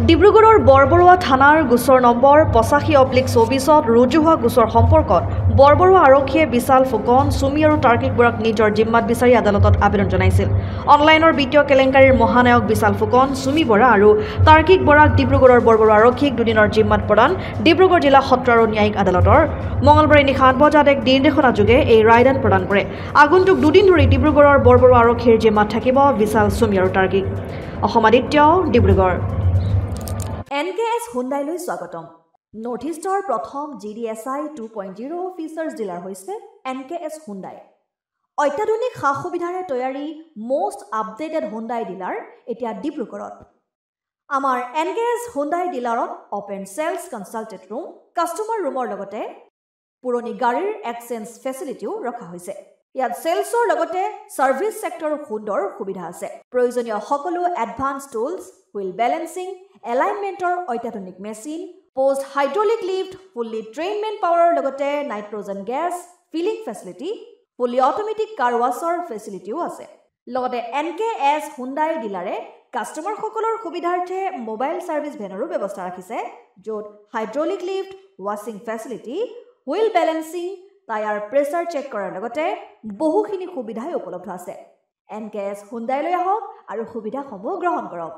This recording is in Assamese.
ডিব্ৰুগড়ৰ বৰবৰুৱা থানাৰ গোচৰ নম্বৰ 85/24ত ৰুজু হোৱা গোচৰ সম্পৰ্কত বৰবৰুৱা আৰক্ষীয়ে বিশাল ফুকন, সুমি আৰু তাৰ্কিক বৰাক নিজৰ জিম্মাত বিচাৰি আদালতত আবেদন জনাইছিল। অনলাইনৰ বিত্তীয় কেলেংকাৰীৰ মহানায়ক বিশাল ফুকন, সুমি বৰা আৰু তাৰ্কিক বৰাক ডিব্ৰুগড়ৰ বৰবৰুৱা আৰক্ষীক দুদিনৰ জিম্মাত প্ৰদান ডিব্ৰুগড় জিলা সত্ৰ আৰু ন্যায়িক আদালতৰ মঙলবাৰে নিশা 8 বজাত এক নিৰ্দেশনাযোগে এই ৰায়দান প্ৰদান কৰে। আগন্তুক দুদিন ধৰি ডিব্ৰুগড়ৰ বৰবৰুৱা আৰক্ষীৰ জিম্মাত থাকিব বিশাল, সুমি আৰু তাৰ্কিক। অসমাদিত্য, ডিব্ৰুগড়। NKS হুণ্ডাইলৈ স্বাগতম। নৰ্থ ইষ্টৰ প্ৰথম GDSI 2.0 ফিচাৰ্ছ ডিলাৰ হৈছে NKS হুণ্ডাই। অত্যাধুনিক সা সুবিধাৰে তৈয়াৰী মষ্ট আপডেটেড হুণ্ডাই ডিলাৰ এতিয়া ডিব্ৰুগড়ত। আমাৰ NKS হুণ্ডাই ডিলাৰত open sales consulted room, customer ৰুমৰ লগতে পুৰণি গাড়ীৰ এক্সচেঞ্জ ফেচিলিটিও ৰখা হৈছে। ইয়াত চেলছৰ লগতে ছাৰ্ভিচ ছেক্টৰৰ সুন্দৰ সুবিধা আছে। প্ৰয়োজনীয় সকলো এডভান্স টুলছ, হুইল বেলেন্সিং, এলাইনমেণ্টৰ অত্যাধুনিক machine, post hydraulic lift, fully train man পাৱাৰৰ লগতে nitrogen gas filling facility, fully automatic car ৱাছৰ ফেচিলিটিও আছে। লগতে NKS হুণ্ডাই ডিলাৰে কাষ্টমাৰসকলৰ সুবিধাৰ্থে মোবাইল ছাৰ্ভিচ ভেনৰো ব্যৱস্থা ৰাখিছে, য'ত হাইড্ৰলিক লিফ্ট, ৱাছিং facility, wheel balancing, tyre pressure check কৰাৰ লগতে বহুখিনি সুবিধাই উপলব্ধ আছে। NKS হুণ্ডাইলৈ আহক আৰু সুবিধাসমূহ গ্ৰহণ কৰক।